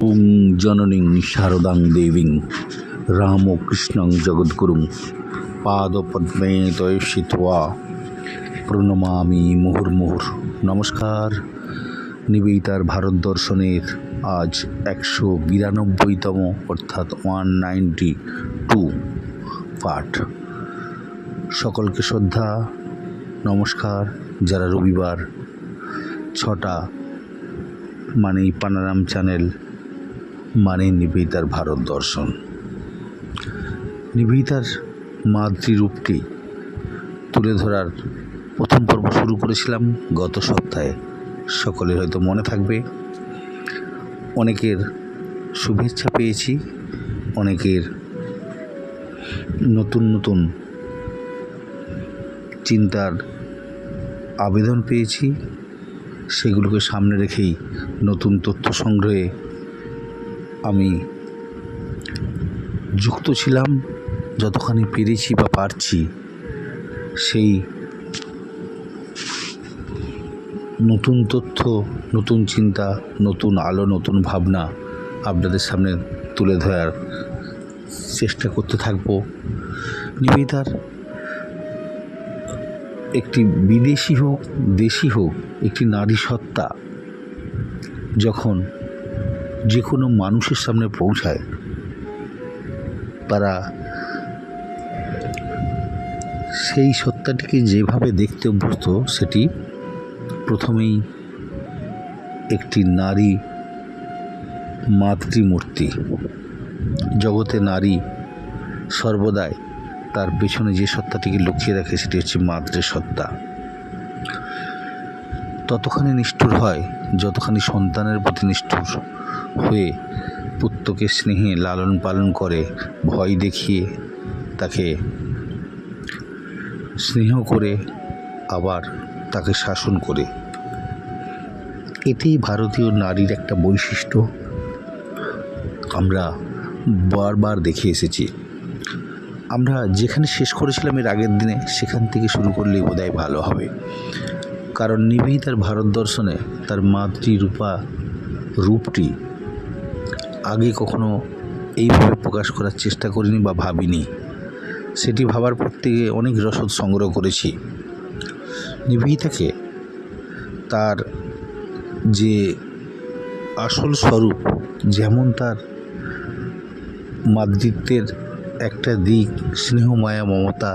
ওং জননীং শারদাং দেবীং রামকৃষ্ণং জগদ্গুরুং পাদপদ্মে তয়সিত্বা প্রণমামি মুহুর্মুহুর। নমস্কার। নিবেদিতার ভারত দর্শনের আজ 192তম অর্থাৎ 192 পাঠ। সকলকে শ্রদ্ধা নমস্কার। যারা রবিবার 6টা মানেই পানারাম চ্যানেল, মানে নিবেদিতার ভারত দর্শন। নিবেদিতার মাতৃরূপটি তুলে ধরার প্রথম পর্ব শুরু করেছিলাম গত সপ্তাহে। সকলের হয়তো মনে থাকবে। অনেকের শুভেচ্ছা পেয়েছি, অনেকের নতুন নতুন চিন্তার আবেদন পেয়েছি। সেগুলোকে সামনে রেখেই নতুন তথ্য সংগ্রহে আমি যুক্ত ছিলাম। যতখানি পেরেছি বা পারছি, সেই নতুন তথ্য, নতুন চিন্তা, নতুন আলো, নতুন ভাবনা আপনাদের সামনে তুলে ধরার চেষ্টা করতে থাকব। নিবেদিতার একটি বিদেশি হোক দেশি হোক, একটি নারী সত্তা যখন যে কোনো মানুষের সামনে পৌঁছায়, তারা সেই সত্তাটিকে যেভাবে দেখতে অভ্যস্ত, সেটি প্রথমেই একটি নারী মাতৃমূর্তি। জগতে নারী সর্বদাই তার পেছনে যে সত্তাটিকে লুকিয়ে রাখে, সেটি হচ্ছে মাতৃসত্তা। ততখানি নিষ্ঠুর হয় যতখানি সন্তানের প্রতি নিষ্ঠুর হয়ে পুত্রকে স্নেহে লালন পালন করে, ভয় দেখিয়ে তাকে স্নেহ করে, আবার তাকে শাসন করে। এতেই ভারতীয় নারীর একটা বৈশিষ্ট্য আমরা বারবার দেখে এসেছি। আমরা যেখানে শেষ করেছিলাম এর আগের দিনে, সেখান থেকে শুরু করলেই বোধহয় ভালো হবে। কারণ নিবেদিতার ভারত দর্শনে তার রূপটি আগে কখনো এইভাবে প্রকাশ করার চেষ্টা করিনি বা ভাবিনি। সেটি ভাবার পর থেকে অনেক রসদ সংগ্রহ করেছি। নিবেদিতাকে তার যে আসল স্বরূপ, যেমন তার মাতৃত্বের একটা দিক, স্নেহ, মায়া, মমতা,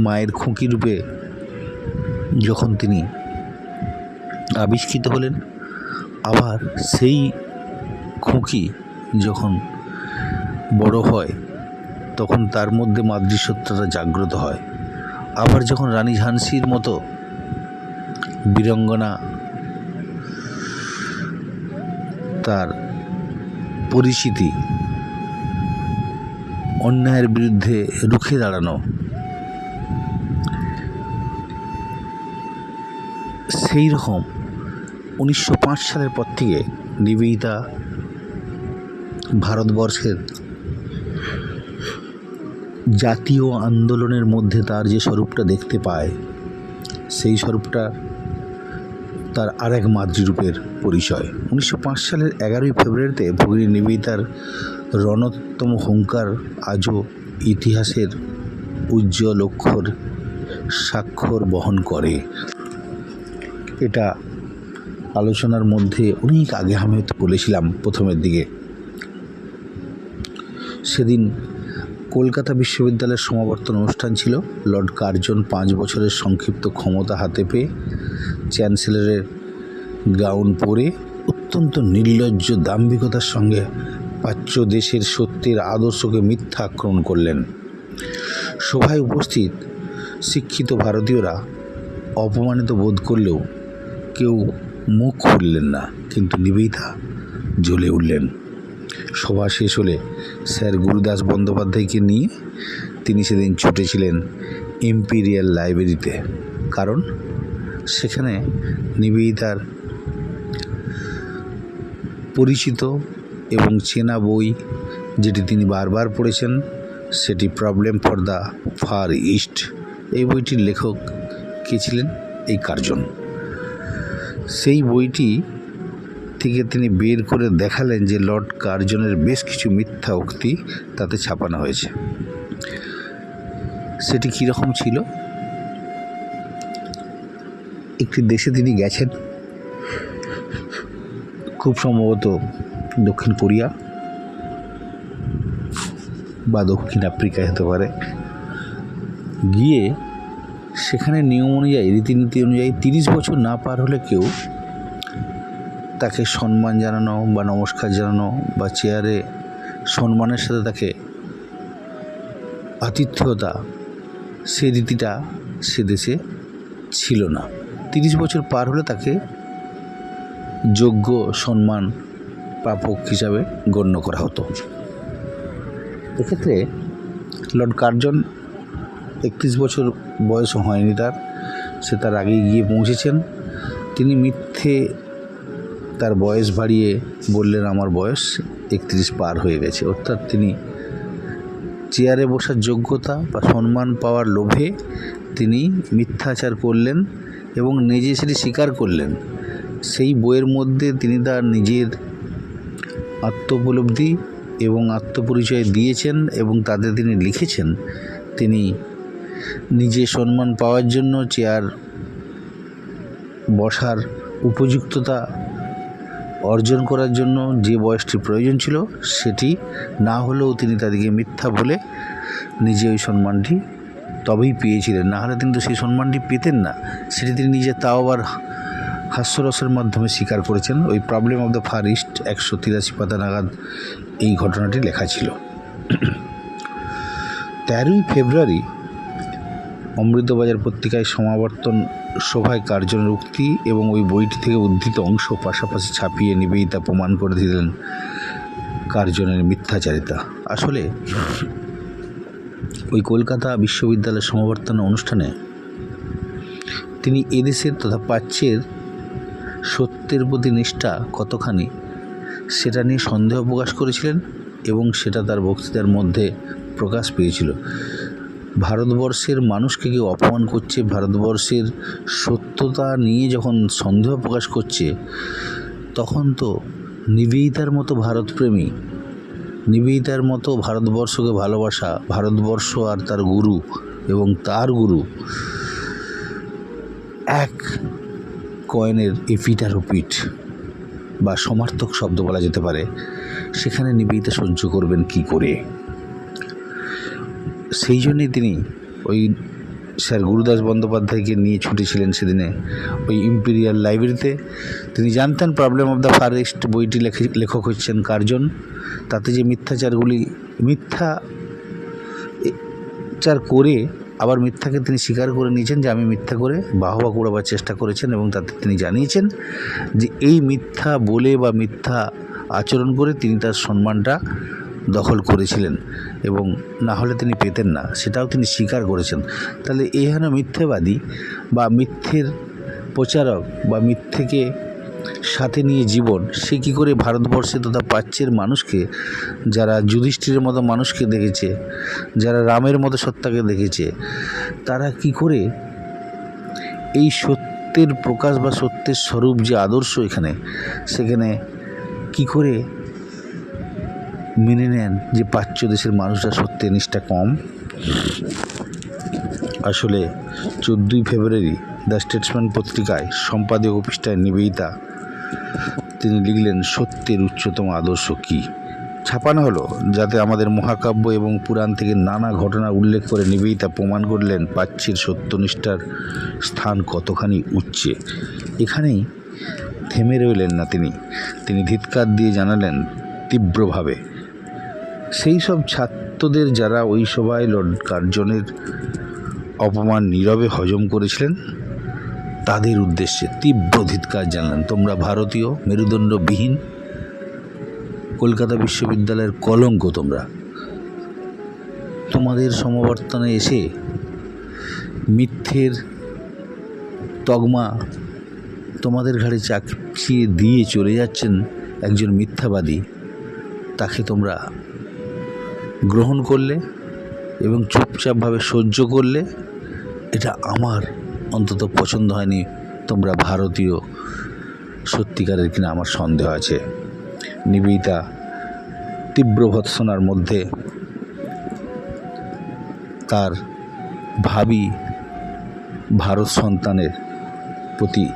মায়ের খুঁকি রূপে যখন তিনি আবিষ্কৃত হলেন, আবার সেই খুঁকি যখন বড় হয়, তখন তার মধ্যে মাতৃসত্তাটা জাগ্রত হয়। আবার যখন রানী ঝান্সির মতো বীরাঙ্গনা তার পরিচিতি, অন্যায়ের বিরুদ্ধে রুখে দাঁড়ানো, সেই রকম 1905 সালের পর থেকে নিবেদিতা ভারতবর্ষের জাতীয় আন্দোলনের মধ্যে তার যে স্বরূপটা দেখতে পায়, সেই স্বরূপটা তার আরেক মাতৃরূপের পরিচয়। 1905 সালের 11ই ফেব্রুয়ারিতে ভগিনী নিবেদিতার রণোত্তম হুঙ্কার আজও ইতিহাসের উজ্জ্বল অক্ষর স্বাক্ষর বহন করে। এটা আলোচনার মধ্যে অনেক আগে আমি হয়তো বলেছিলাম প্রথমের দিকে। সেদিন কলকাতা বিশ্ববিদ্যালয়ের সমাবর্তন অনুষ্ঠান ছিল। লর্ড কার্জন 5 বছরের সংক্ষিপ্ত ক্ষমতা হাতে পেয়ে চ্যান্সেলরের গাউন পরে অত্যন্ত নির্লজ্জ দাম্ভিকতার সঙ্গে প্রাচ্য দেশের সত্যের আদর্শকে মিথ্যা আক্রমণ করলেন। সভায় উপস্থিত শিক্ষিত ভারতীয়রা অপমানিত বোধ করলেও কেউ মুখ খুললেন না, কিন্তু নিবেদিতা জ্বলে উঠলেন। সভা শেষ হলে স্যার গুরুদাস বন্দ্যোপাধ্যায়কে নিয়ে তিনি সেদিন ছুটেছিলেন ইম্পিরিয়াল লাইব্রেরিতে। কারণ সেখানে নিবেদিতার পরিচিত এবং চেনা বই, যেটি তিনি বারবার পড়েছেন, সেটি problem for the Far East. এই বইটির লেখক কে ছিলেন? এই কার্জন। সেই বইটি থেকে তিনি বের করে দেখালেন যে লর্ড কার্জনের বেশ কিছু মিথ্যা উক্তি তাতে ছাপানো হয়েছে। সেটি কীরকম ছিল? একটি দেশে তিনি গেছেন, খুব সম্ভবত দক্ষিণ কোরিয়া বা দক্ষিণ আফ্রিকায় হতে পারে। গিয়ে সেখানে নিয়ম অনুযায়ী, রীতিনীতি অনুযায়ী 30 বছর না পার হলে কেউ তাকে সম্মান জানানো বা নমস্কার জানানো বা চেয়ারে সম্মানের সাথে তাকে আতিথ্যতা, সে রীতিটা সে দেশে ছিল না। 30 বছর পার হলে তাকে যোগ্য সম্মান প্রাপক হিসাবে গণ্য করা হতো। এক্ষেত্রে লর্ড কার্জন 31 বছর বয়স হয়নি তার, সে তার আগেই গিয়ে পৌঁছেছেন। তিনি মিথ্যে তার বয়স বাড়িয়ে বললেন আমার বয়স 31 পার হয়ে গেছে। অর্থাৎ তিনি চেয়ারে বসার যোগ্যতা বা সম্মান পাওয়ার লোভে তিনি মিথ্যাচার করলেন এবং নিজে সেটি স্বীকার করলেন। সেই বইয়ের মধ্যে তিনি তার নিজের আত্মোপলব্ধি এবং আত্মপরিচয় দিয়েছেন এবং তাতে তিনি লিখেছেন তিনি নিজে সম্মান পাওয়ার জন্য চেয়ার বসার উপযুক্ততা অর্জন করার জন্য যে বয়সটি প্রয়োজন ছিল সেটি না হলেও তিনি তাদেরকে মিথ্যা বলে নিজে ওই সম্মানটি তবেই পেয়েছিলেন, না হলে কিন্তু সেই সম্মানটি পেতেন না। সেটি তিনি নিজে তাও আবার হাস্যরসের মাধ্যমে স্বীকার করেছেন। ওই problem of the Far East 183 পাতা নাগাদ এই ঘটনাটি লেখা ছিল। 13ই ফেব্রুয়ারি অমৃতবাজার পত্রিকায় সমাবর্তন সভায় কার্জনের উক্তি এবং ওই বইটি থেকে উদ্ধৃত অংশ পাশাপাশি ছাপিয়ে নিবেদিতা প্রমাণ করে দিলেন কার্জনের মিথ্যাচারিতা। আসলে ওই কলকাতা বিশ্ববিদ্যালয়ের সমাবর্তন অনুষ্ঠানে তিনি এদেশের তথা প্রাচ্যের সত্যের প্রতি নিষ্ঠা কতখানি সেটা নিয়ে সন্দেহ প্রকাশ করেছিলেন এবং সেটা তার বক্তৃতার মধ্যে প্রকাশ পেয়েছিল। ভারতবর্ষের মানুষকে কেউ অপমান করছে, ভারতবর্ষের সত্যতা নিয়ে যখন সন্দেহ প্রকাশ করছে, তখন তো নিবেদিতার মতো ভারতপ্রেমী, নিবেদিতার মতো ভারতবর্ষকে ভালোবাসা, ভারতবর্ষ আর তার গুরু এবং তার গুরু এক কয়েনের এপিঠ আর ওপিঠ বা সমার্থক শব্দ বলা যেতে পারে। সেখানে নিবেদিতা সহ্য করবেন কি করে? সেই জন্যই তিনি ওই স্যার গুরুদাস বন্দ্যোপাধ্যায়কে নিয়ে ছুটেছিলেন সেদিনে ওই ইম্পেরিয়াল লাইব্রেরিতে। তিনি জানতেন problem of the Far East বইটি লেখক হচ্ছেন কার্জন। তাতে যে মিথ্যাচার করে আবার মিথ্যাকে তিনি স্বীকার করে নিয়েছেন যে আমি মিথ্যা করে বাহবা কুড়াবার চেষ্টা করেছেন এবং তাতে তিনি জানিয়েছেন যে এই মিথ্যা বলে বা মিথ্যা আচরণ করে তিনি তার সম্মানটা দখল করেছিলেন এবং না হলে তিনি পেতেন না, সেটাও তিনি স্বীকার করেছেন। তাহলে এই হেন মিথ্যেবাদী বা মিথ্যের প্রচারক বা মিথ্যেকে সাথে নিয়ে জীবন, সে কী করে ভারতবর্ষে তথা প্রাচ্যের মানুষকে, যারা যুধিষ্ঠিরের মতো মানুষকে দেখেছে, যারা রামের মতো সত্তাকে দেখেছে, তারা কি করে এই সত্যের প্রকাশ বা সত্যের স্বরূপ যে আদর্শ এখানে, সেখানে কি করে মেনে নেন যে প্রাচ্য দেশের মানুষরা সত্যের নিষ্ঠা কম? আসলে 14ই ফেব্রুয়ারি দ্য স্টেটসম্যান পত্রিকায় সম্পাদক পৃষ্ঠায় নিবেদিতা তিনি লিখলেন সত্যের উচ্চতম আদর্শ কী। ছাপানো হলো যাতে আমাদের মহাকাব্য এবং পুরাণ থেকে নানা ঘটনা উল্লেখ করে নিবেদিতা প্রমাণ করলেন প্রাচ্যের সত্যনিষ্ঠার স্থান কতখানি উচ্চে। এখানেই থেমে রইলেন না তিনি ধিৎকার দিয়ে জানালেন তীব্রভাবে সেই সব ছাত্রদের যারা ওই সভায় লর্ড কার্জনের অপমান নীরবে হজম করেছিলেন, তাদের উদ্দেশ্যে তীব্র ধিৎকার জানালেন, তোমরা ভারতীয় মেরুদণ্ডবিহীন কলকাতা বিশ্ববিদ্যালয়ের কলঙ্ক, তোমাদের সমাবর্তনে এসে মিথ্যের তগমা তোমাদের ঘাড়ে চাপিয়ে দিয়ে চলে যাচ্ছেন একজন মিথ্যাবাদী, তাকে তোমরা গ্রহণ করলে এবং চুপচাপভাবে সহ্য করলে। এটা আমার অন্তত পছন্দ হয়নি। তোমরা ভারতীয় সত্যিকারের কিনা আমার সন্দেহ আছে। নিবেদিতা তীব্র ভৎসনার মধ্যে তার ভাবী ভারত সন্তানের প্রতি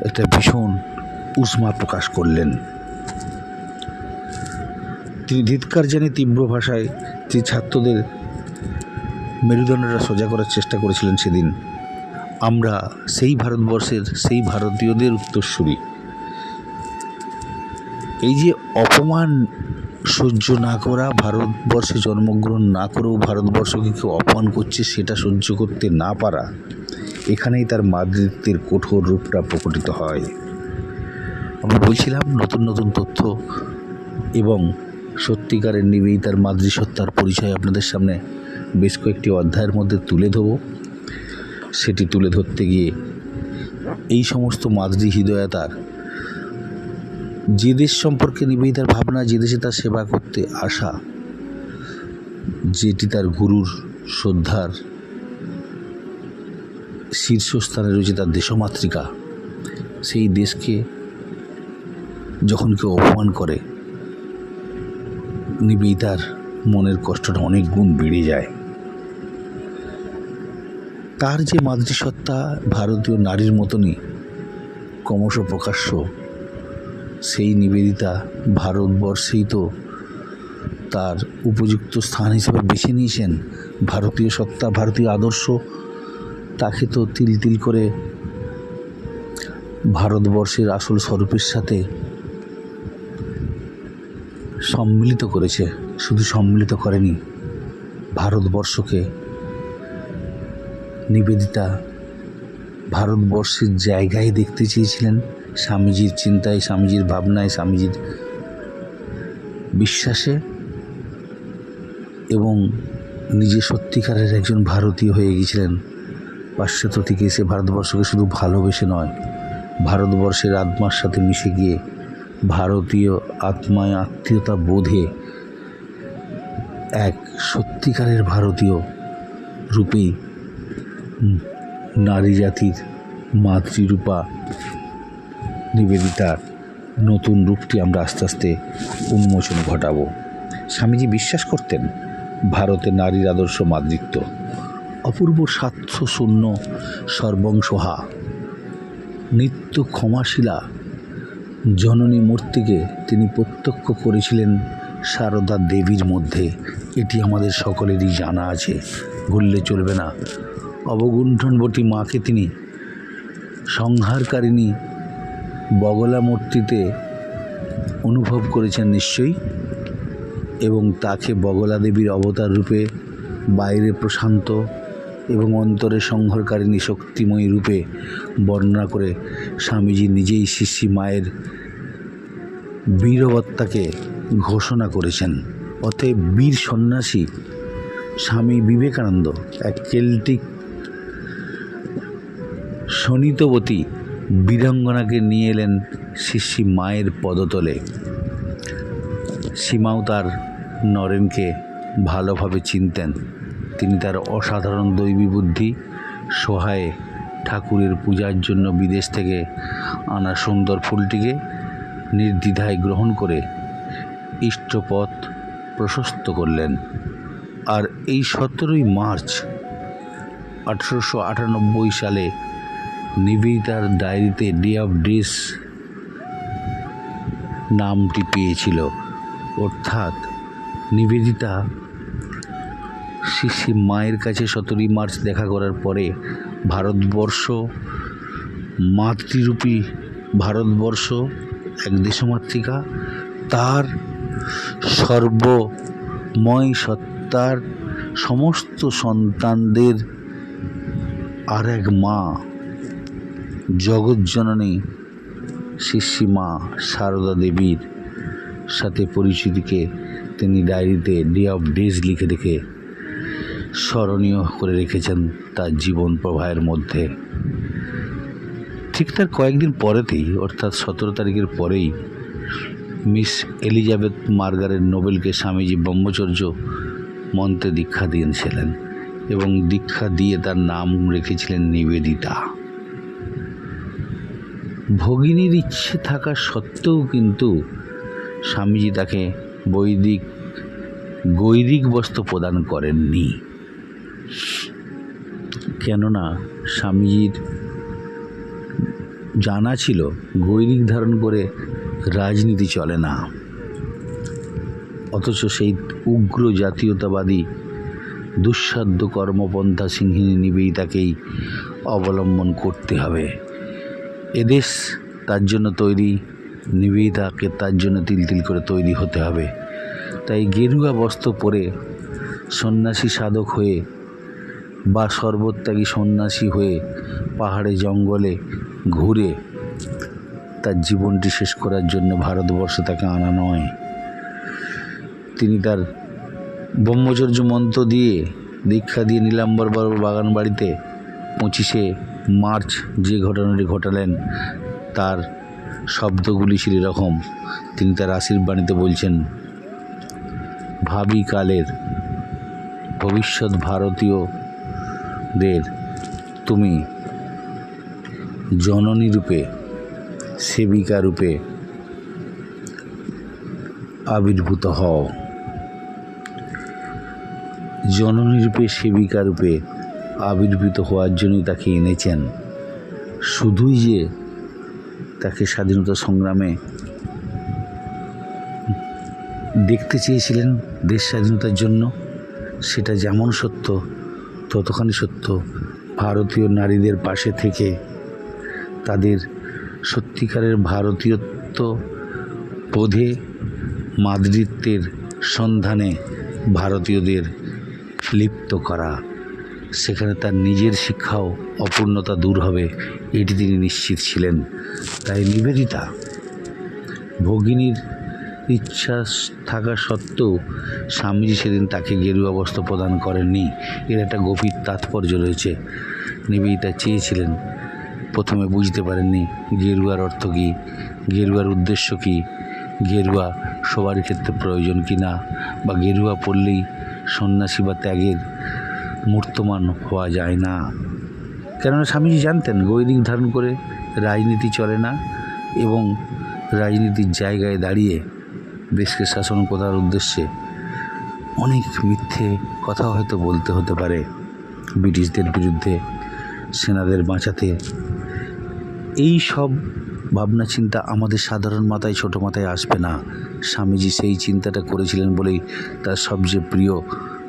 একটা ভীষণ উষ্মা প্রকাশ করলেন। তিনি ধিক্কার জানিয়ে তীব্র ভাষায় যে ছাত্রদের মেরুদণ্ডটা সোজা করার চেষ্টা করেছিলেন সেদিন, আমরা সেই ভারতবর্ষের সেই ভারতীয়দের উত্তরসূরি। এই যে অপমান সহ্য না করা, ভারতবর্ষে জন্মগ্রহণ না করেও ভারতবর্ষকে কেউ অপমান করছে সেটা সহ্য করতে না পারা, এখানেই তার মাতৃত্বের কঠোর রূপটা প্রকটিত হয়। আমরা বলছিলাম নতুন নতুন তথ্য এবং সত্যিকারের নিবেদিতার মাতৃসত্তার পরিচয় আপনাদের সামনে বেশ কয়েকটি অধ্যায়ের মধ্যে তুলে ধরব। সেটি তুলে ধরতে গিয়ে এই সমস্ত মাতৃ হৃদয়তার, যে দেশ সম্পর্কে নিবেদিতার ভাবনা, যে দেশে তার সেবা করতে আসা, যেটি তার গুরুর শ্রদ্ধার শীর্ষস্থানে রয়েছে, তার দেশমাতৃকা, সেই দেশকে যখন কেউ অপমান করে নিবেদিতার মনের কষ্টটা অনেক গুণ বেড়ে যায়। তার যে মাতৃসত্তা ভারতীয় নারীর মতনই ক্রমশ প্রকাশ্য, সেই নিবেদিতা ভারতবর্ষেই তো তার উপযুক্ত স্থান হিসেবে বেছে নিয়েছেন। ভারতীয় সত্তা, ভারতীয় আদর্শ তাকে তো তিল তিল করে ভারতবর্ষের আসল স্বরূপের সাথে সম্মিলিত করেছে। শুধু সম্মিলিত করেনি, ভারতবর্ষকে নিবেদিতা ভারতবর্ষের জায়গায় দেখতে চেয়েছিলেন। স্বামীজির চিন্তায়, স্বামীজির ভাবনায়, স্বামীজির বিশ্বাসে, এবং নিজে সত্যিকারের একজন ভারতীয় হয়ে গিয়েছিলেন। পাশ্চাত্য থেকে এসে ভারতবর্ষকে শুধু ভালোবেসে নয়, ভারতবর্ষের আত্মার সাথে মিশে গিয়ে ভারতীয় আত্মায় আত্মীয়তা বোধে এক সত্যিকারের ভারতীয় রূপেই নারী জাতির মাতৃরূপা নিবেদিতার নতুন রূপটি আমরা আস্তে আস্তে উন্মোচন ঘটাবো। স্বামীজি বিশ্বাস করতেন ভারতের নারীর আদর্শ মাতৃত্ব, অপূর্ব স্বার্থশূন্য সর্বংসহা নিত্য ক্ষমাশীলা জননী মূর্তিকে তিনি প্রত্যক্ষ করেছিলেন সারদা দেবীর মধ্যে। এটি আমাদের সকলেরই জানা আছে, ভুললে চলবে না। অবগুণ্ঠনবতী মাকে তিনি সংহারকারিণী বগলা মূর্তিতে অনুভব করেছেন নিশ্চয়ই, এবং তাকে বগলা দেবীর অবতার রূপে বাইরে প্রশান্ত এবং অন্তরে সংহারকারিণী শক্তিময়ী রূপে বর্ণনা করে স্বামীজি নিজেই শিষ্যী মায়ের বীরবত্তাকে ঘোষণা করেছেন। অতএব বীর সন্ন্যাসী স্বামী বিবেকানন্দ এক কেল্টিক শোণিতবতী বীরাঙ্গনাকে নিয়ে এলেন শিষ্যী মায়ের পদতলে। সীমাও তার নরেনকে ভালোভাবে চিনতেন। তিনি তার অসাধারণ দৈবী বুদ্ধি সহায়ে ঠাকুরের পূজার জন্য বিদেশ থেকে আনা সুন্দর ফুলটিকে নির্দ্বিধায় গ্রহণ করে ইষ্টপথ প্রশস্ত করলেন। আর এই 17ই মার্চ 1898 সালে নিবেদিতার ডায়েরিতে ডে অফ ডেস নামটি পেয়েছিল। অর্থাৎ নিবেদিতা শিষ্যী মায়ের কাছে 17ই মার্চ দেখা করার পরে ভারতবর্ষ মাতৃরূপী ভারতবর্ষ এক দেশমাতৃকা, তার সর্বময় সত্তার সমস্ত সন্তানদের আর এক মা, জগৎজননী শিষ্যী মা সারদা দেবীর সাথে পরিচিতিকে তিনি ডায়েরিতে ডে অফ ডেজ লিখে রেখে স্মরণীয় করে রেখেছেন তার জীবন প্রবাহের মধ্যে। ঠিক তার কয়েকদিন পরেতেই, অর্থাৎ 17 তারিখের পরেই মিস এলিজাবেথ মার্গারেট নোবেলকে স্বামীজি ব্রহ্মচর্য মন্ত্রে দীক্ষা দিয়েছিলেন এবং দীক্ষা দিয়ে তার নাম রেখেছিলেন নিবেদিতা। ভগিনীর ইচ্ছে থাকা সত্ত্বেও কিন্তু স্বামীজি তাকে গৈরিক বস্ত্র প্রদান করেননি। কেননা স্বামীজির জানা ছিল গৈরিক ধারণ করে রাজনীতি চলে না, অথচ সেই উগ্র জাতীয়তাবাদী দুঃসাধ্য কর্মপন্থা সিংহিনী নিবেদিতাকেই অবলম্বন করতে হবে। এদেশ তার জন্য তৈরি, নিবেদিতাকে তার জন্য তিল তিল করে তৈরি হতে হবে। তাই গেরুয়া বস্ত্র পরে সন্ন্যাসী সাধক হয়ে বা সর্বত্যাগী সন্ন্যাসী হয়ে পাহাড়ে জঙ্গলে ঘুরে তার জীবনটি শেষ করার জন্য ভারতবর্ষে তাকে আনা নয়। তিনি তার ব্রহ্মচর্য মন্ত্র দিয়ে দীক্ষা দিয়ে নীলাম্বর বাগান বাড়িতে 25শে মার্চ যে ঘটনাটি ঘটালেন তার শব্দগুলি ছিল এরকম। তিনি তার আশীর্বাণীতে বলছেন, ভাবি কালের ভবিষ্যৎ ভারতীয়দের তুমি জননী রূপে, সেবিকা রূপে আবির্ভূত হও। জননী রূপে, সেবিকা রূপে আবির্ভূত হওয়ার জন্যই তাকে এনেছেন। শুধুই যে তাকে স্বাধীনতা সংগ্রামে দেখতে চেয়েছিলেন দেশ স্বাধীনতার জন্য, সেটা যেমন সত্য ততখানি সত্য ভারতীয় নারীদের পাশে থেকে তাদের সত্যিকারের ভারতীয়ত্ব বোধে মাতৃত্বের সন্ধানে ভারতীয়দের লিপ্ত করা, সেখানে তার নিজের শিক্ষাও অপূর্ণতা দূর হবে এটি তিনি নিশ্চিত ছিলেন। তাই নিবেদিতা ভগিনীর ইচ্ছা থাকা সত্ত্বেও স্বামীজি সেদিন তাকে গেরুয়া বস্ত্র প্রদান করেননি। এর একটা গভীর তাৎপর্য রয়েছে। নিবেদিতা চেয়েছিলেন, প্রথমে বুঝতে পারেননি গেরুয়ার অর্থ কী, গেরুয়ার উদ্দেশ্য কী, গেরুয়া সবার ক্ষেত্রে প্রয়োজন কি না, বা গেরুয়া পড়লেই সন্ন্যাসী বা ত্যাগের মূর্তমান হওয়া যায় না। কেননা স্বামীজি জানতেন গৈরিক ধারণ করে রাজনীতি চলে না, এবং রাজনীতির জায়গায় দাঁড়িয়ে দেশকে শাসন করার উদ্দেশ্যে অনেক মিথ্যে কথা হয়তো বলতে হতে পারে ব্রিটিশদের বিরুদ্ধে, সেনাদের বাঁচাতে। এই সব ভাবনা চিন্তা আমাদের সাধারণ মাথায়, ছোটো মাথায় আসবে না। স্বামীজি সেই চিন্তাটা করেছিলেন বলেই তার সবচেয়ে প্রিয়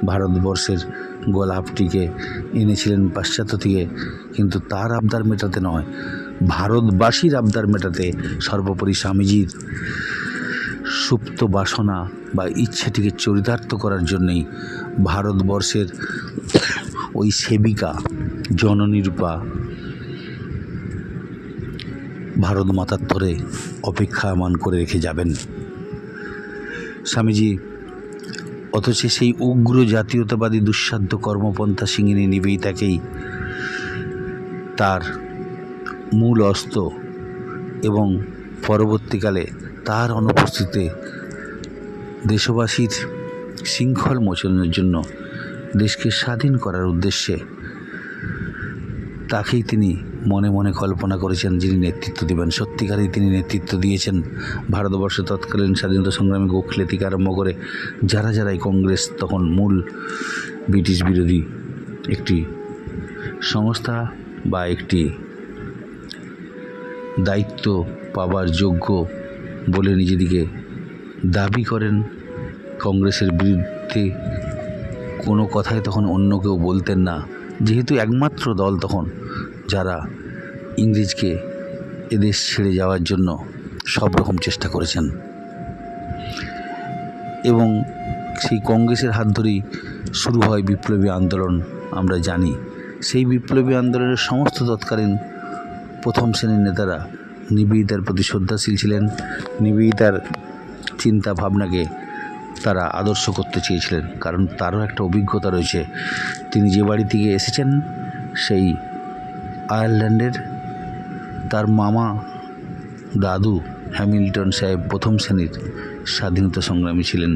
ভারতবর্ষের গোলাপটিকে এনেছিলেন পাশ্চাত্য থেকে, কিন্তু তার আবদার মেটাতে নয়, ভারতবাসীর আবদার মেটাতে সর্বোপরি স্বামীজির সুপ্ত বাসনা বা ইচ্ছেটিকে চরিতার্থ করার জন্যেই ভারতবর্ষের ওই সেবিকা জননীরূপা ভারত মাতার ধরে অপেক্ষামান করে রেখে যাবেন স্বামীজি। অথচ সেই উগ্র জাতীয়তাবাদী দুঃসাধ্য কর্মপন্থা সিংহিনী নিবেদিতাকেই তার মূল অস্ত্র, এবং পরবর্তীকালে তার অনুপস্থিতিতে দেশবাসীর শৃঙ্খল মোচনের জন্য, দেশকে স্বাধীন করার উদ্দেশ্যে তাকেই তিনি মনে মনে কল্পনা করেছেন যিনি নেতৃত্ব দেবেন। সত্যিকারেই তিনি নেতৃত্ব দিয়েছেন ভারতবর্ষে তৎকালীন স্বাধীনতা সংগ্রামী গোখলে থেকে আরম্ভ করে যারা যারাই কংগ্রেস তখন মূল ব্রিটিশ বিরোধী একটি সংস্থা বা একটি দায়িত্ব পাবার যোগ্য বলে নিজেদিকে দাবি করেন, কংগ্রেসের বিরুদ্ধে কোনো কথাই তখন অন্য কেউ বলতেন না, যেহেতু একমাত্র দল তখন যারা ইংরেজকে এদেশ ছেড়ে যাওয়ার জন্য সব রকম চেষ্টা করেছেন। এবং সেই কংগ্রেসের হাত ধরেই শুরু হয় বিপ্লবী আন্দোলন। আমরা জানি সেই বিপ্লবী আন্দোলনের সমস্ত তৎকালীন প্রথম শ্রেণীর নেতারা নিবেদিতার প্রতি শ্রদ্ধাশীল ছিলেন, নিবেদিতার চিন্তা ভাবনাকে তারা আদর্শ করতে চেয়েছিলেন, কারণ তারও একটা অভিজ্ঞতা রয়েছে। তিনি যে বাড়ি থেকে এসেছেন সেই আয়ারল্যান্ডের, তার মামা দাদু হ্যামিল্টন সাহেব প্রথম শ্রেণীর স্বাধীনতা সংগ্রামী ছিলেন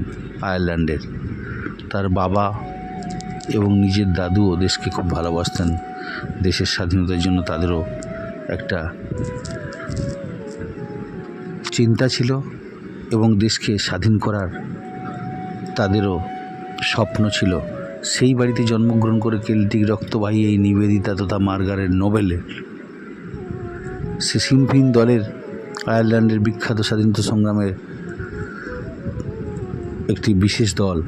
আয়ারল্যান্ডের। তার বাবা এবং নিজের দাদুও দেশকে খুব ভালোবাসতেন, দেশের স্বাধীনতার জন্য তাদেরও একটা চিন্তা ছিল এবং দেশকে স্বাধীন করার তাদেরও স্বপ্ন ছিল। সেই বাড়িতে জন্মগ্রহণ করে কেল্টিক রক্তবাহী এই নিবেদিতা তথা মার্গারেট নোবেলের সে সিন ফিন দলের আয়ারল্যান্ডের বিখ্যাত স্বাধীনতা সংগ্রামের একটি বিশেষ দল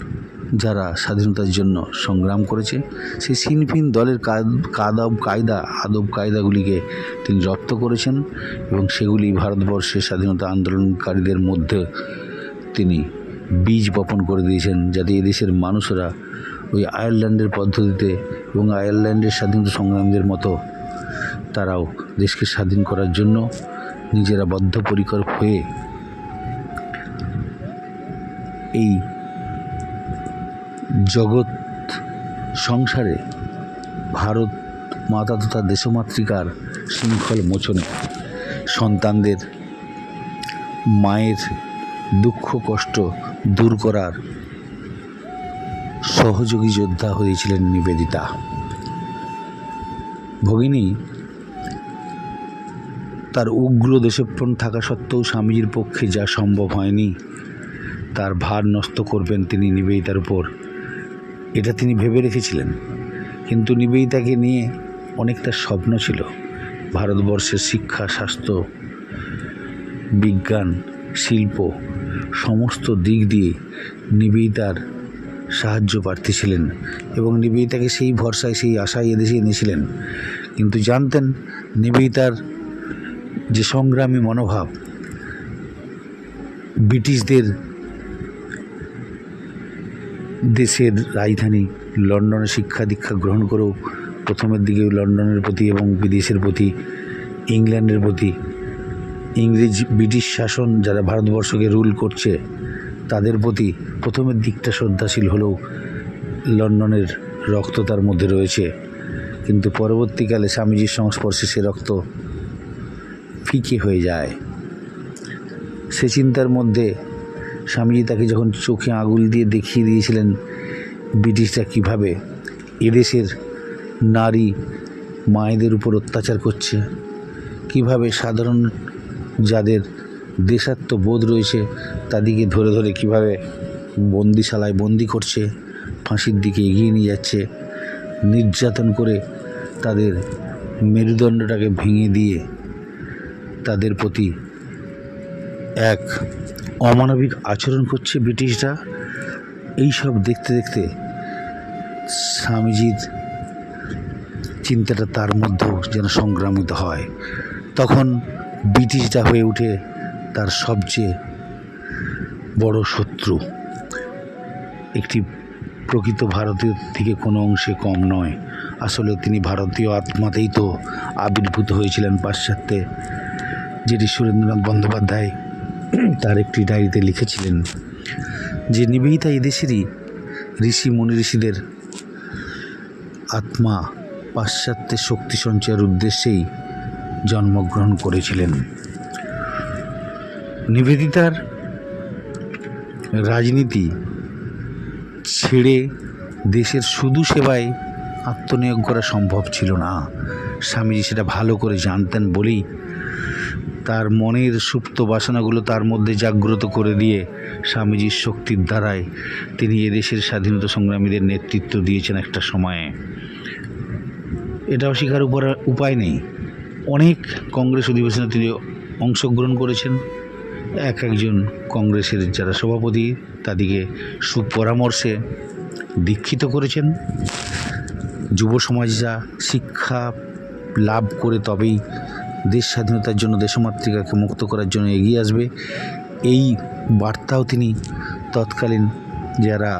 যারা স্বাধীনতার জন্য সংগ্রাম করেছে, সেই সিন ফিন দলের আদব কায়দাগুলিকে তিনি রপ্ত করেছেন এবং সেগুলি ভারতবর্ষের স্বাধীনতা আন্দোলনকারীদের মধ্যে তিনি বীজ বপন করে দিয়েছেন, যাতে এদেশের মানুষরা ওই আয়ারল্যান্ডের পদ্ধতিতে এবং আয়ারল্যান্ডের স্বাধীনতা সংগ্রামীদের মতো তারাও দেশকে স্বাধীন করার জন্য নিজেরা বদ্ধপরিকর হয়ে এই জগৎ সংসারে ভারত মাতা তথা দেশমাতৃকার শৃঙ্খল মোচনে সন্তানদের মায়ের দুঃখ কষ্ট দূর করার সহযোগী যোদ্ধা হয়েছিলেন নিবেদিতা। ভগিনী তার উগ্র দেশপ্রাণ থাকা সত্ত্বেও স্বামীজির পক্ষে যা সম্ভব হয়নি তার ভার ন্যস্ত করবেন তিনি নিবেদিতার উপর, এটা তিনি ভেবে রেখেছিলেন। কিন্তু নিবেদিতাকে নিয়ে অনেকটা স্বপ্ন ছিল। ভারতবর্ষের শিক্ষা, স্বাস্থ্য, বিজ্ঞান, শিল্প সমস্ত দিক দিয়ে নিবেদিতার সাহায্য প্রার্থী ছিলেন এবং নিবেদিতাকে সেই ভরসায় সেই আশায় এদেশে এনেছিলেন। কিন্তু জানতেন নিবেদিতার যে সংগ্রামী মনোভাব, ব্রিটিশদের দেশের রাজধানী লন্ডনে শিক্ষা দীক্ষা গ্রহণ করেও প্রথমের দিকে লন্ডনের প্রতি এবং বিদেশের প্রতি, ইংল্যান্ডের প্রতি, ব্রিটিশ শাসন যারা ভারতবর্ষকে রুল করছে তাদের প্রতি প্রথমের দিকটা শ্রদ্ধাশীল হলেও লন্ডনের রক্ত তার মধ্যে রয়েছে। কিন্তু পরবর্তীকালে স্বামীজির সংস্পর্শে সে রক্ত ফিকে হয়ে যায়। সে চিন্তার মধ্যে স্বামীজি তাকে যখন চোখে আঙুল দিয়ে দেখিয়ে দিয়েছিলেন ব্রিটিশরা কীভাবে এদেশের নারী মায়েদের উপর অত্যাচার করছে, কিভাবে সাধারণ যাদের দেশাত্মবোধ রয়েছে তাদেরকে ধরে ধরে কীভাবে বন্দিশালায় বন্দি করছে, ফাঁসির দিকে এগিয়ে নিয়ে যাচ্ছে, নির্যাতন করে তাদের মেরুদণ্ডটাকে ভেঙে দিয়ে তাদের প্রতি এক অমানবিক আচরণ করছে ব্রিটিশরা। এই সব দেখতে দেখতে স্বামীজির চিন্তাটা তার মধ্যেও যেন সংগ্রামিত হয়। তখন ব্রিটিশরা হয়ে ওঠে তার সবচেয়ে বড় শত্রু। একটি প্রকৃত ভারতীয় থেকে কোনো অংশে কম নয়। আসলে তিনি ভারতীয় আত্মাতেই তো আবির্ভূত হয়েছিলেন পাশ্চাত্যে, যেটি সুরেন্দ্রনাথ বন্দ্যোপাধ্যায় তার একটি ডায়েরিতে লিখেছিলেন যে নিবেদিতা এদেশেরই ঋষিদের আত্মা, পাশ্চাত্যের শক্তি সঞ্চয়ের উদ্দেশ্যেই জন্মগ্রহণ করেছিলেন। নিবেদিতার রাজনীতি ছেড়ে দেশের শুধু সেবায় আত্মনিয়োগ করা সম্ভব ছিল না। স্বামীজি সেটা ভালো করে জানতেন বলেই তার মনের সুপ্ত বাসনাগুলো তার মধ্যে জাগ্রত করে দিয়ে স্বামীজির শক্তির দ্বারায় তিনি এদেশের স্বাধীনতা সংগ্রামীদের নেতৃত্ব দিয়েছেন একটা সময়ে। এটা অস্বীকার উপায় নেই। অনেক কংগ্রেস অধিবেশনে তিনি অংশগ্রহণ করেছেন। একজন কংগ্রেসের যারা সভাপতি তাদেরকে সুপরামর্শে দীক্ষিত করেছেন। যুব সমাজরা শিক্ষা লাভ করে তবেই দেশ স্বাধীনতার জন্য, দেশমাতৃকাকে মুক্ত করার জন্য এগিয়ে আসবে, এই বার্তাও তিনি তৎকালীন যারা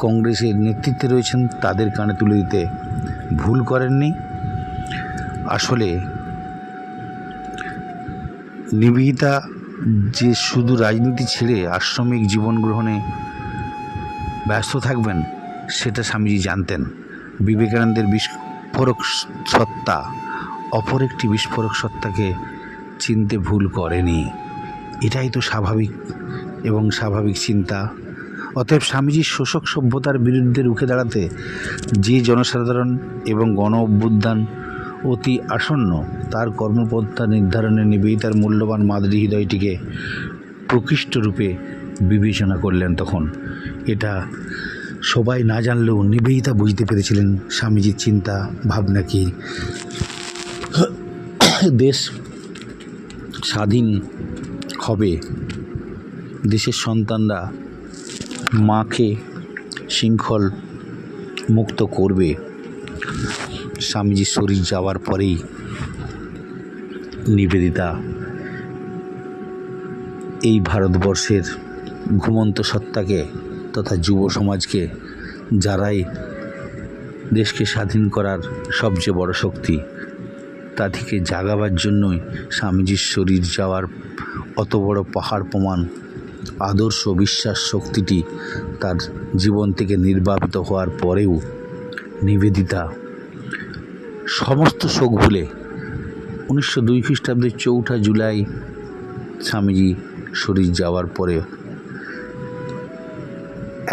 কংগ্রেসের নেতৃত্বে রয়েছেন তাদের কানে তুলে দিতে ভুল করেননি। আসলে নিবেদিতা যে শুধু রাজনীতি ছেড়ে আশ্রমিক জীবন গ্রহণে ব্যস্ত থাকবেন সেটা স্বামীজি জানতেন। বিবেকানন্দের বিস্ফোরক সত্তা অপর একটি বিস্ফোরক সত্তাকে চিনতে ভুল করেনি। এটাই তো স্বাভাবিক এবং স্বাভাবিক চিন্তা। অতএব স্বামীজির শোষক সভ্যতার বিরুদ্ধে রুখে দাঁড়াতে যে জনসাধারণ এবং গণ অভ্যুত্থান অতি আসন্ন। তার কর্মপন্থা নির্ধারণে নিবেদিতার মূল্যবান মাদ্রি হৃদয়টিকে প্রকৃষ্ট রূপে বিবেচনা করলেন। তখন এটা সবাই না জানলেও নিবেদিতা বুঝতে পেরেছিলেন স্বামীজির চিন্তা ভাবনা কি। দেশ স্বাধীন হবে, দেশের সন্তানরা মাকে শৃঙ্খল মুক্ত করবে। স্বামীজির শরীর যাওয়ার পরেই নিবেদিতা এই ভারতবর্ষের ঘুমন্ত সত্তাকে তথা যুব সমাজকে, যারাই দেশকে স্বাধীন করার সবচেয়ে বড় শক্তি, তাদেরকে জাগাবার জন্যই স্বামীজির শরীর যাওয়ার অত বড় পাহাড় প্রমাণ আদর্শ বিশ্বাস শক্তিটি তার জীবন থেকে নির্বাপিত হওয়ার পরেও নিবেদিতা সমস্ত শোক ভুলে 1902 খ্রিস্টাব্দের 4 জুলাই স্বামীজি শরীর যাওয়ার পরে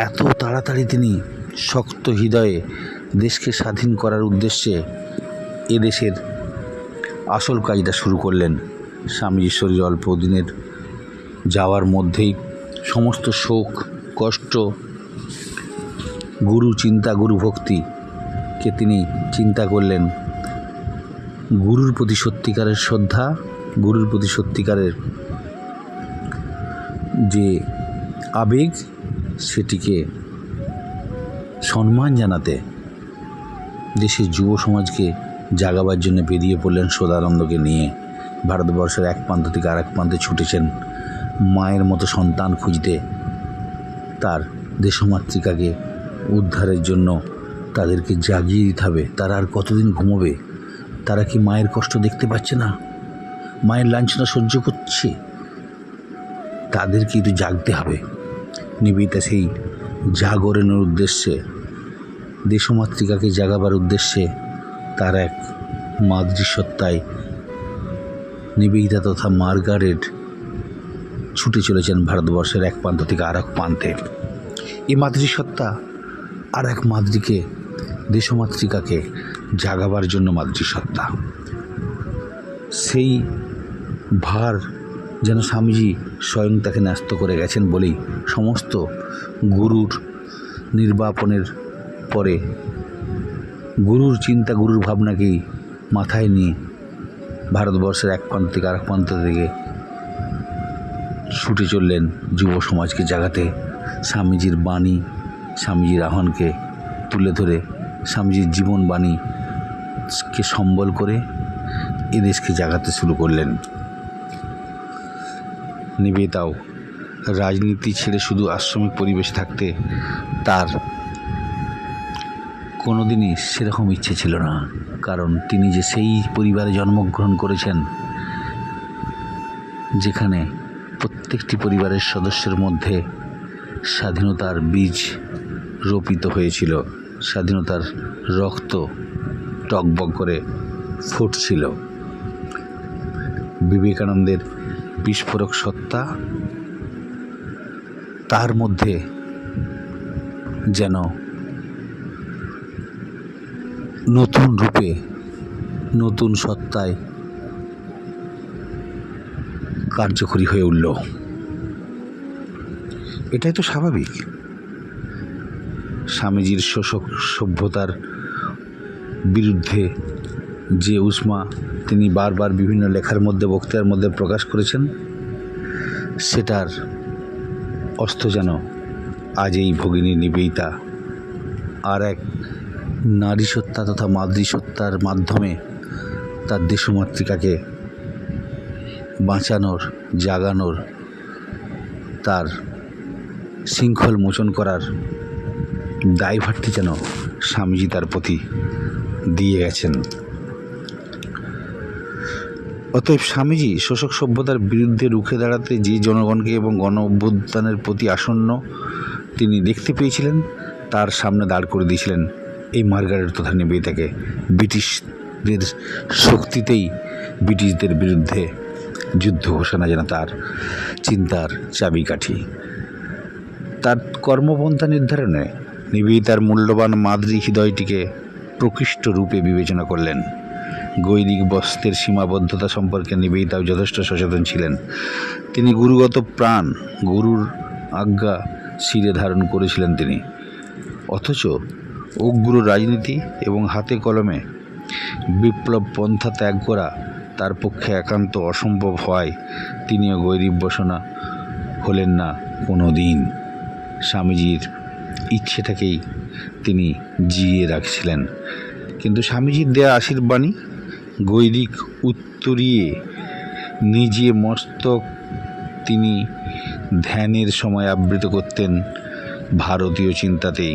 এত তাড়াতাড়ি তিনি শক্ত হৃদয়ে দেশকে স্বাধীন করার উদ্দেশ্যে এদেশের আসল কাজটা শুরু করলেন। স্বামীজির শরীর অল্প দিনের যাওয়ার মধ্যেই সমস্ত শোক কষ্ট, গুরু চিন্তা, গুরু ভক্তিকে তিনি চিন্তা করলেন। গুরুর প্রতি সত্যিকারের শ্রদ্ধা, গুরুর প্রতি সত্যিকারের যে আবেগ, সেটিকে সম্মান জানাতে দেশের যুব সমাজকে জাগাবার জন্য বেরিয়ে পড়লেন। সদানন্দকে নিয়ে ভারতবর্ষের এক প্রান্ত থেকে আরেক প্রান্তে ছুটেছেন মায়ের মতো সন্তান খুঁজতে। তার দেশমাতৃকাকে উদ্ধারের জন্য তাদেরকে জাগিয়ে দিতে হবে। তারা আর কতদিন ঘুমোবে? তারা কি মায়ের কষ্ট দেখতে পাচ্ছে না? মায়ের লাঞ্ছনা সহ্য করছে? তাদেরকে একটু জাগতে হবে। নিবেদিতা সেই জাগরণের উদ্দেশ্যে, দেশমাতৃকাকে জাগাবার উদ্দেশ্যে তার এক মাতৃসত্তায় নিবেদিতা তথা মার্গারেট ছুটে চলেছেন ভারতবর্ষের এক প্রান্ত থেকে আর এক প্রান্তে। এই মাতৃসত্তা আর এক মাতৃকে, দেশমাতৃকাকে জাগাবার জন্য মাতৃসত্তা, সেই ভার যেন স্বামীজি স্বয়ং তাকে ন্যস্ত করে গেছেন বলেই সমস্ত গুরুর নির্বাপনের পরে গুরুর চিন্তা, গুরুর ভাবনাকেই মাথায় নিয়ে ভারতবর্ষের এক প্রান্ত থেকে আরেক প্রান্ত থেকে ছুটে চললেন যুব সমাজকে জাগাতে। স্বামীজির বাণী, স্বামীজির আহ্বানকে তুলে ধরে, স্বামীজির জীবন বাণীকে সম্বল করে এদেশকে জাগাতে শুরু করলেন। নিবেদিতাও রাজনীতি ছেড়ে শুধু আশ্রমিক পরিবেশে থাকতে তার কোনোদিনই সেরকম ইচ্ছে ছিল না। কারণ তিনি যে সেই পরিবারে জন্মগ্রহণ করেছেন যেখানে প্রত্যেকটি পরিবারের সদস্যের মধ্যে স্বাধীনতার বীজ রোপিত হয়েছিল, স্বাধীনতার রক্ত টগবগ করে ফুটছিল। বিবেকানন্দের বিস্ফোরক সত্তা তার মধ্যে যেন নতুন রূপে, নতুন সত্তায় কার্যকরী হয়ে উঠল। এটাই তো স্বাভাবিক। স্বামীজির শোষক সভ্যতার বিরুদ্ধে যে উষ্মা তিনি বারবার বিভিন্ন লেখার মধ্যে, বক্তৃতার মধ্যে প্রকাশ করেছেন, সেটার অস্ত্র যেন আজ এই ভগিনী নিবেদিতা আর এক নারী সত্তা তথা মাতৃসত্তার মাধ্যমে তার দেশমাতৃকাকে বাঁচানোর, জাগানোর, তার শৃঙ্খল মোচন করার দায়ভারটি যেন স্বামীজি তার প্রতি দিয়ে গেছেন। অতএব স্বামীজি শোষক সভ্যতার বিরুদ্ধে রুখে দাঁড়াতে যে জনগণকে এবং গণ অভ্যুত্থানের প্রতি আসন্ন তিনি দেখতে পেয়েছিলেন, তার সামনে দাঁড় করে দিয়েছিলেন এই মার্গারেট তথা নিবেদিতাকে। ব্রিটিশদের শক্তিতেই ব্রিটিশদের বিরুদ্ধে যুদ্ধ ঘোষণা যেন তার চিন্তার চাবিকাঠি। তার কর্মপন্থা নির্ধারণে নিবেদিতার মূল্যবান মাদ্রি হৃদয়টিকে প্রকৃষ্ট রূপে বিবেচনা করলেন। গৈরিক বস্ত্রের সীমাবদ্ধতা সম্পর্কে নিবেদিতাও যথেষ্ট সচেতন ছিলেন। তিনি গুরুগত প্রাণ, গুরুর আজ্ঞা শিরে ধারণ করেছিলেন তিনি। অথচ উগ্র রাজনীতি এবং হাতে কলমে বিপ্লব পন্থা ত্যাগ করা তার পক্ষে একান্ত অসম্ভব হওয়ায় তিনিও গৈরিক বসনা হলেন না কোনো দিন। স্বামীজির ইচ্ছেটাকেই তিনি জিইয়ে রাখছিলেন। কিন্তু স্বামীজির দেয়া আশীর্বাণী গৈরিক উত্তরিয়ে নিজে মস্তক তিনি ধ্যানের সময় আবৃত করতেন ভারতীয় চিন্তাতেই,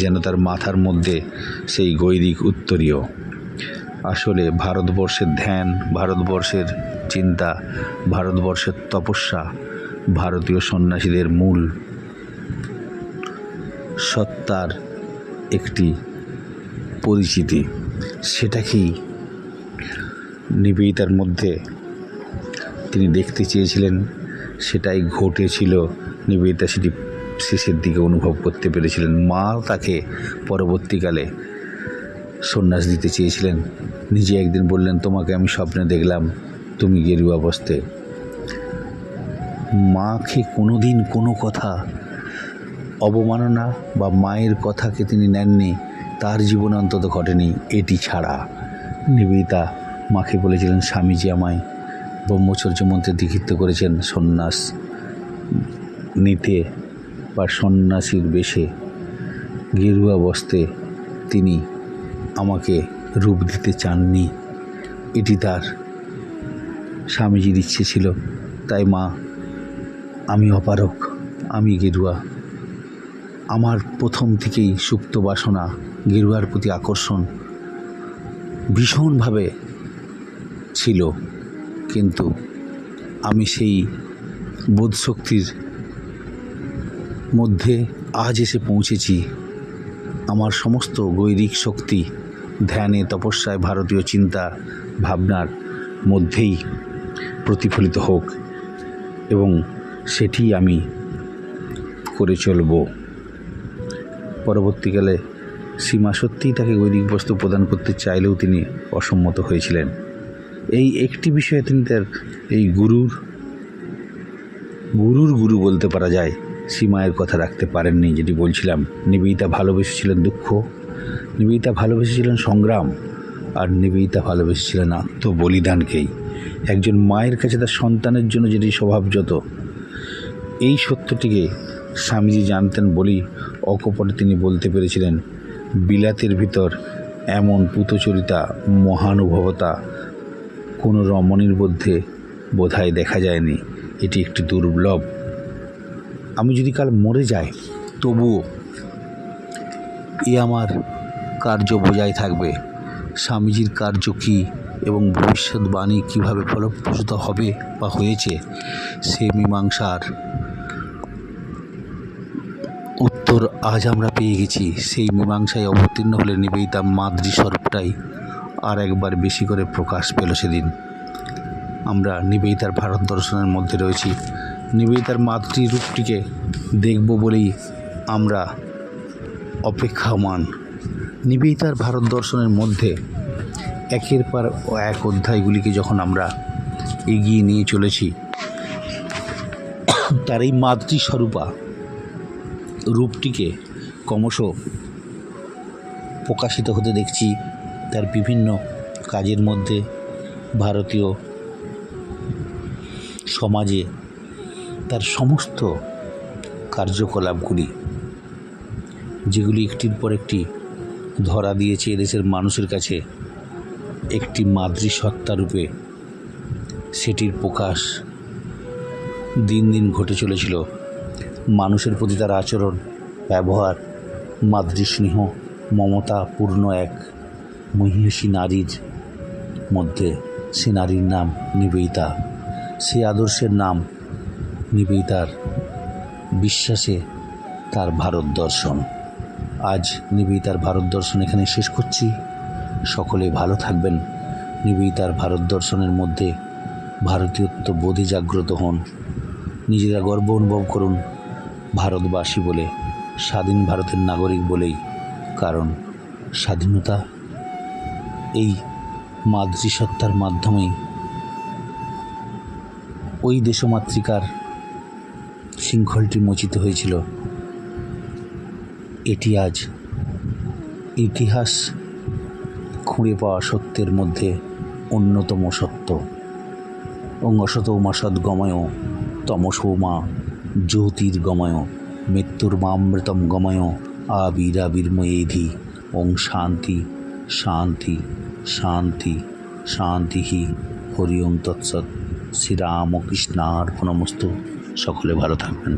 যেন তার মাথার মধ্যে সেই গৈরিক উত্তরীয়। আসলে ভারতবর্ষের ধ্যান, ভারতবর্ষের চিন্তা, ভারতবর্ষের তপস্যা ভারতীয় সন্ন্যাসীদের মূল সত্তার একটি পরিচিতি। সেটাকেই নিবেদিতার মধ্যে তিনি দেখতে চেয়েছিলেন, সেটাই ঘটেছিল। নিবেদিতা সেটি শেষের দিকে অনুভব করতে পেরেছিলেন। মা তাকে পরবর্তীকালে সন্ন্যাস দিতে চেয়েছিলেন। নিজে একদিন বললেন, তোমাকে আমি স্বপ্নে দেখলাম, তুমি গেরুয়া বস্ত্রে। মাকে কোনো দিন কোনো কথা অবমাননা বা মায়ের কথাকে তিনি নেননি, তার জীবনে অন্তত ঘটেনি। এটি ছাড়া নিবেদিতা মাকে বলেছিলেন, স্বামীজি আমায় ব্রহ্মচর্য মন্ত্রে দীক্ষিত করেছেন সন্ন্যাস নিতে বা সন্ন্যাসীর বেশে গেরুয়া বস্ত্রে তিনি আমাকে রূপ দিতে চাননি। এটি তার স্বামীজির ইচ্ছে ছিল। তাই মা, আমি অপারক, আমি গেরুয়া। আমার প্রথম থেকেই সুপ্ত বাসনা, গেরুয়ার প্রতি আকর্ষণ ভীষণভাবে ছিল, কিন্তু আমি সেই বোধশক্তির মধ্যে আজ এসে পৌঁছেছি। আমার সমস্ত গৈরিক শক্তি ধ্যানে, তপস্যায়, ভারতীয় চিন্তা ভাবনার মধ্যেই প্রতিফলিত হোক এবং সেটি আমি করে চলব। পরবর্তীকালে সীমা সত্যিই তাকে গৈরিক বস্ত্র প্রদান করতে চাইলেও তিনি অসম্মত হয়েছিলেন। এই একটি বিষয়ে তিনি তার এই গুরুর গুরু বলতে পারা যায়, সীমায়ের কথা রাখতে পারেননি। যেটি বলছিলাম, নিবেদিতা ভালোবেসেছিলেন দুঃখ, নিবেদিতা ভালোবেসেছিলেন সংগ্রাম, আর নিবেদিতা ভালোবেসেছিলেন আত্মবলিদানকেই। একজন মায়ের কাছে তার সন্তানের জন্য যেটি স্বভাবজত, এই সত্যটিকে স্বামীজি জানতেন বলেই অকপটে তিনি বলতে পেরেছিলেন, বিলাতের ভিতর এমন পুতচরিতা মহানুভবতা কোনো রমণীর মধ্যে বোধহয় দেখা যায়নি। এটি একটি দুর্লভ। আমি যদি কাল মরে যাই, তবুও এ আমার কার্য বজায় থাকবে। স্বামীজির কার্য কী এবং ভবিষ্যৎবাণী কীভাবে ফলপ্রসূ হবে বা হয়েছে, সে মীমাংসার উত্তর আজ আমরা পেয়ে গেছি। সেই মীমাংসায় অবতীর্ণ হলে নিবেদিতা মাতৃস্বরূপটাই আর একবার বেশি করে প্রকাশ পেল সেদিন। আমরা নিবেদিতার ভারত দর্শনের মধ্যে রয়েছি। নিবেদিতার মাতৃরূপটিকে দেখব বলেই আমরা অপেক্ষামান। নিবেদিতার ভারত দর্শনের মধ্যে একের পর এক অধ্যায়গুলিকে যখন আমরা এগিয়ে নিয়ে চলেছি, তার এই মাতৃস্বরূপা রূপটিকে ক্রমশ প্রকাশিত হতে দেখছি তার বিভিন্ন কাজের মধ্যে। ভারতীয় সমাজে তার সমস্ত কার্যকলাপগুলি, যেগুলি একটির পর একটি ধরা দিয়েছে এদেশের মানুষের কাছে একটি মাতৃসত্তারূপে, সেটির প্রকাশ দিন দিন ঘটে চলেছিল। মানুষের প্রতি তার আচরণ, ব্যবহার, মাতৃস্নেহ, মমতাপূর্ণ এক মহিষী নারীর মধ্যে, সে নারীর নাম নিবেদিতা, সে আদর্শের নাম নিবেদিতার বিশ্বাসে তার ভারত দর্শন। আজ নিবেদিতার ভারত দর্শন এখানে শেষ করছি। সকলে ভালো থাকবেন। নিবেদিতার ভারত দর্শনের মধ্যে ভারতীয়ত্ব বোধে জাগ্রত হন। নিজেরা গর্ব অনুভব করুন ভারতবাসী বলে, স্বাধীন ভারতের নাগরিক বলেই। কারণ স্বাধীনতা এই মাতৃসত্তার মাধ্যমেই ওই দেশমাতৃকার শৃঙ্খলটি মোচিত হয়েছিল। এটি আজ ইতিহাস খুঁড়ে পাওয়া সত্যের মধ্যে অন্যতম সত্য। ওং অসতোমা সদ্গময় তমসোমা জ্যোতির্গময় মৃত্যুর্মামৃতম গময় আবিরাবির্ময়েধি। ওং শান্তি শান্তি শান্তি শান্তি। হরি ওম তৎসৎ। শ্রীরামকৃষ্ণার্পণমস্তু। সকলে ভালো থাকবেন।